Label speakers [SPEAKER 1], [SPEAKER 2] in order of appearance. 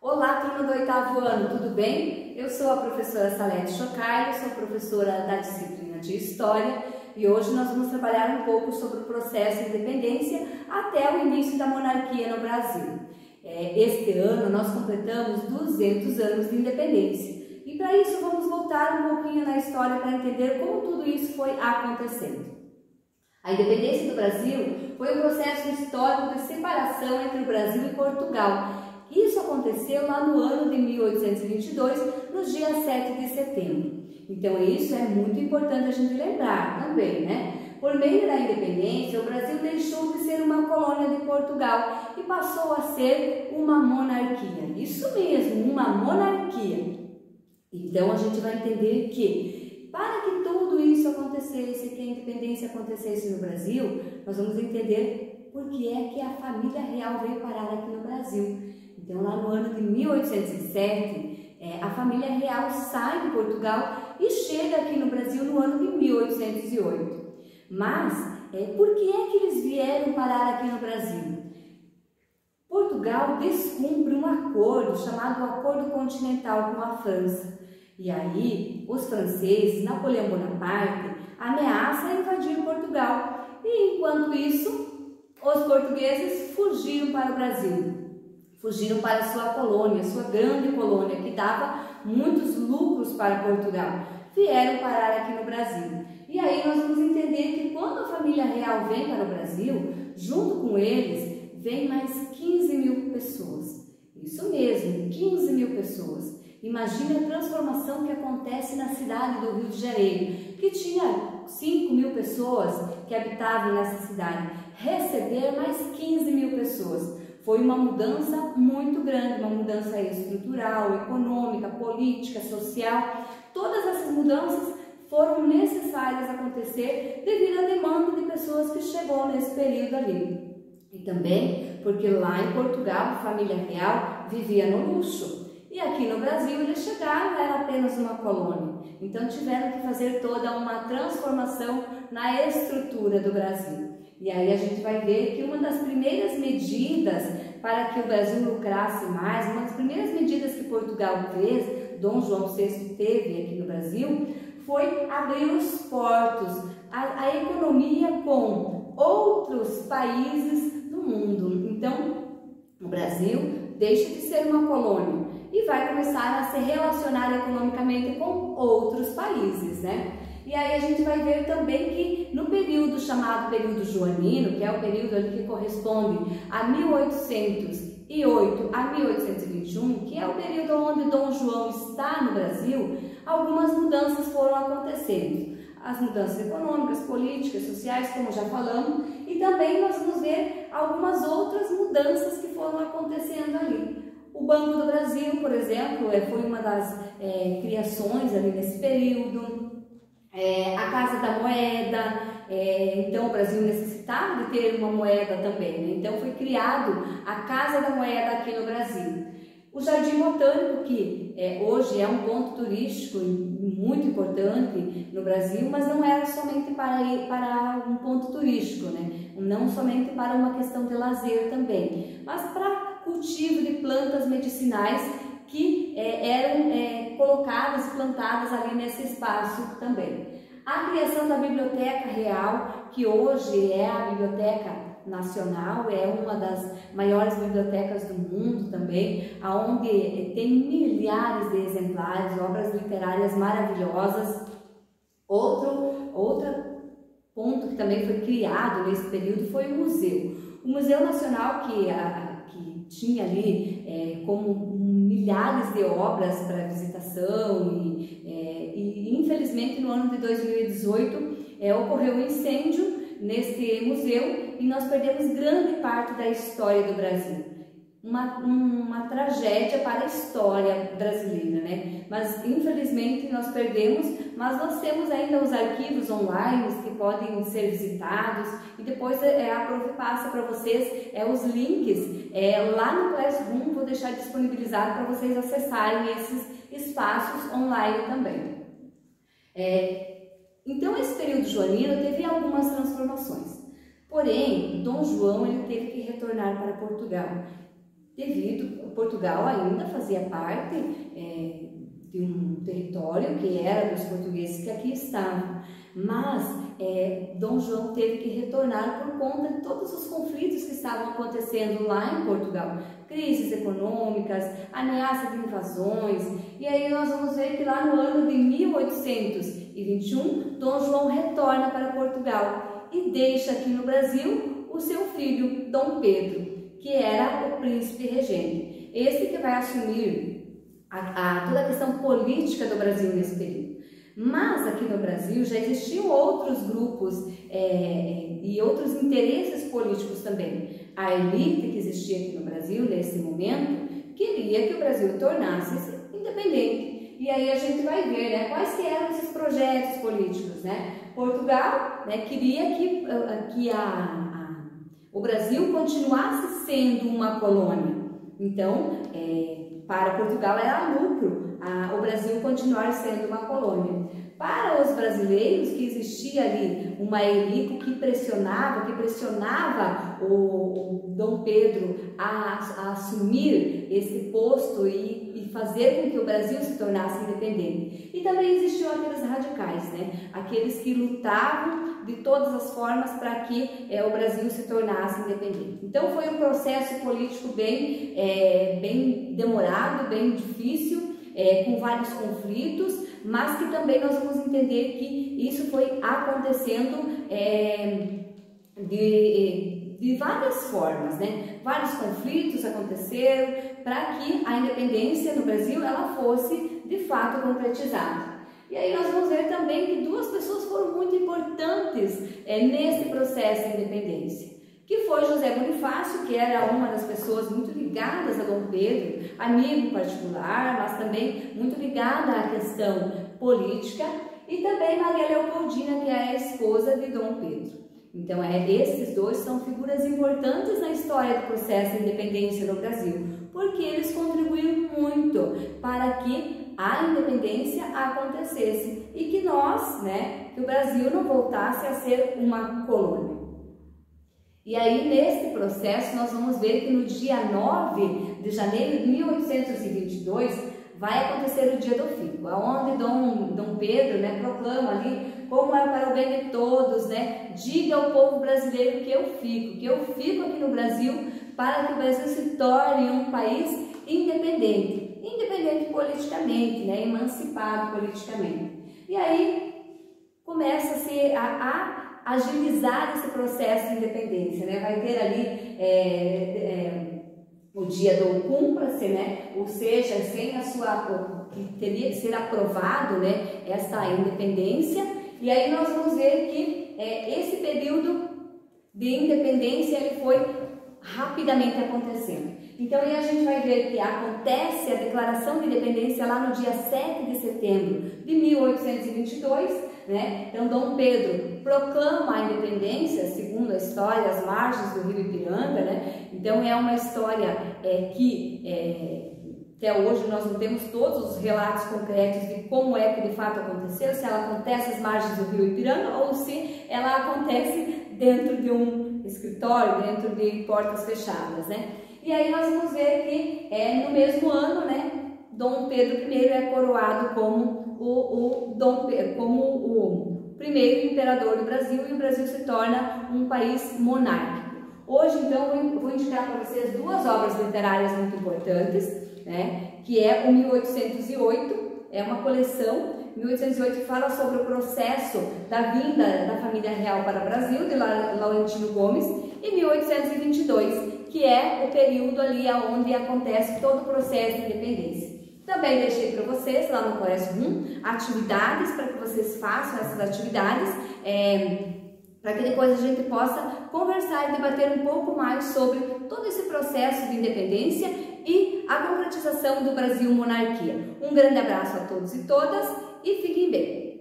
[SPEAKER 1] Olá, turma do 8º ano, tudo bem? Eu sou a professora Salete Chocalho, sou professora da disciplina de História e hoje nós vamos trabalhar um pouco sobre o processo de independência até o início da monarquia no Brasil. Este ano nós completamos 200 anos de independência e para isso vamos voltar um pouquinho na história para entender como tudo isso foi acontecendo. A independência do Brasil foi um processo histórico de separação entre o Brasil e Portugal. Isso aconteceu lá no ano de 1822, no dia 7 de setembro. Então isso é muito importante a gente lembrar também, né? Por meio da independência, o Brasil deixou de ser uma colônia de Portugal e passou a ser uma monarquia. Isso mesmo, uma monarquia. Então a gente vai entender que para que tudo isso acontecesse, que a independência acontecesse no Brasil, nós vamos entender por que é que a família real veio parar aqui no Brasil. Então, lá no ano de 1807, a família real sai de Portugal e chega aqui no Brasil no ano de 1808. Mas, por que é que eles vieram parar aqui no Brasil? Portugal descumpre um acordo chamado Acordo Continental com a França. E aí, os franceses, Napoleão Bonaparte, ameaçam invadir Portugal. E, enquanto isso, os portugueses fugiram para o Brasil. Fugiram para sua colônia, sua grande colônia, que dava muitos lucros para Portugal. Vieram parar aqui no Brasil. E aí nós vamos entender que quando a família real vem para o Brasil, junto com eles, vem mais 15 mil pessoas. Isso mesmo, 15 mil pessoas. Imagine a transformação que acontece na cidade do Rio de Janeiro, que tinha 5 mil pessoas que habitavam nessa cidade. Receber mais 15 mil pessoas. Foi uma mudança muito grande, uma mudança estrutural, econômica, política, social. Todas essas mudanças foram necessárias acontecer devido à demanda de pessoas que chegou nesse período ali. E também porque lá em Portugal a família real vivia no luxo. E aqui no Brasil eles chegaram, era apenas uma colônia. Então tiveram que fazer toda uma transformação na estrutura do Brasil. E aí a gente vai ver que uma das primeiras medidas para que o Brasil lucrasse mais, uma das primeiras medidas que Portugal fez, Dom João VI teve aqui no Brasil, foi abrir os portos, a economia com outros países do mundo. Então, o Brasil deixa de ser uma colônia e vai começar a se relacionar economicamente com outros países, né? E aí a gente vai ver também que no período chamado período joanino, que é o período ali que corresponde a 1808 a 1821, que é o período onde Dom João está no Brasil, algumas mudanças foram acontecendo. As mudanças econômicas, políticas, sociais, como já falamos, e também nós vamos ver algumas outras mudanças que foram acontecendo ali. O Banco do Brasil, por exemplo, foi uma das criações ali nesse período. A Casa da Moeda, então o Brasil necessitava de ter uma moeda também, né? Então foi criado a Casa da Moeda aqui no Brasil. O Jardim Botânico, que hoje é um ponto turístico muito importante no Brasil, mas não era somente para um ponto turístico, né? Não somente para uma questão de lazer também, mas para cultivo de plantas medicinais que eram colocadas, plantadas ali nesse espaço também. A criação da Biblioteca Real, que hoje é a Biblioteca Nacional, é uma das maiores bibliotecas do mundo também, onde tem milhares de exemplares, obras literárias maravilhosas. Outro ponto que também foi criado nesse período foi o museu. O Museu Nacional, que tinha ali como milhares de obras para visitação e infelizmente no ano de 2018 ocorreu um incêndio neste museu e nós perdemos grande parte da história do Brasil. Uma tragédia para a história brasileira, né? Mas infelizmente nós perdemos, mas nós temos ainda os arquivos online que podem ser visitados e depois a Prof passa para vocês os links lá no Classroom, vou deixar disponibilizado para vocês acessarem esses espaços online também. Então esse período joanino teve algumas transformações, porém Dom João ele teve que retornar para Portugal. devido Portugal ainda fazia parte de um território que era dos portugueses que aqui estavam, mas Dom João teve que retornar por conta de todos os conflitos que estavam acontecendo lá em Portugal, crises econômicas, ameaça de invasões, e aí nós vamos ver que lá no ano de 1821, Dom João retorna para Portugal e deixa aqui no Brasil o seu filho, Dom Pedro, que era o príncipe regente, esse que vai assumir toda a questão política do Brasil nesse período. Mas aqui no Brasil já existiam outros grupos e outros interesses políticos também. A elite que existia aqui no Brasil nesse momento queria que o Brasil tornasse independente. E aí a gente vai ver, né, quais que eram esses projetos políticos, né? Portugal, né, queria que o Brasil continuasse sendo uma colônia. Então, para Portugal era lucro o Brasil continuar sendo uma colônia. Para os brasileiros, que existia ali uma elite que pressionava o Dom Pedro a assumir esse posto e fazer com que o Brasil se tornasse independente. E também existiam aqueles radicais, né? Aqueles que lutavam de todas as formas para que o Brasil se tornasse independente. Então foi um processo político bem demorado, bem difícil, com vários conflitos, mas que também nós vamos entender que isso foi acontecendo de várias formas, né? Vários conflitos aconteceram para que a independência no Brasil ela fosse de fato concretizada. E aí nós vamos ver também que duas pessoas foram muito importantes nesse processo de independência, que foi José Bonifácio, que era uma das pessoas muito ligadas a Dom Pedro, amigo particular, mas também muito ligada à questão política, e também Maria Leopoldina, que é a esposa de Dom Pedro. Então, esses dois são figuras importantes na história do processo de independência no Brasil, porque eles contribuíram muito para que a independência acontecesse e que que o Brasil não voltasse a ser uma colônia. E aí, nesse processo, nós vamos ver que no dia 9 de janeiro de 1822 vai acontecer o Dia do Fico, onde Dom Pedro, né, proclama ali como é para o bem de todos, né, diga ao povo brasileiro que eu fico aqui no Brasil para que o Brasil se torne um país independente politicamente, né, emancipado politicamente. E aí começa-se a agilizar esse processo de independência, né? Vai ter ali o dia do cumpra-se, né? Ou seja, sem que teria que ser aprovado, né, essa independência. E aí nós vamos ver que esse período de independência ele foi rapidamente acontecendo. Então aí a gente vai ver que acontece a declaração de independência lá no dia 7 de setembro de 1822, né? Então Dom Pedro proclama a independência, segundo a história, às margens do rio Ipiranga, né? Então é uma história que até hoje nós não temos todos os relatos concretos de como é que de fato aconteceu, se ela acontece às margens do rio Ipiranga ou se ela acontece dentro de um escritório, dentro de portas fechadas, né? E aí nós vamos ver que no mesmo ano, né, Dom Pedro I é coroado como o primeiro imperador do Brasil e o Brasil se torna um país monárquico. Hoje, então, eu vou indicar para vocês duas obras literárias muito importantes, né, que é o 1808, é uma coleção, 1808 que fala sobre o processo da vinda da família real para o Brasil, de Laurentino Gomes, e 1822, que é o período ali onde acontece todo o processo de independência. Também deixei para vocês, lá no Colégio 1, atividades para que vocês façam essas atividades, para que depois a gente possa conversar e debater um pouco mais sobre todo esse processo de independência e a concretização do Brasil monarquia. Um grande abraço a todos e todas e fiquem bem!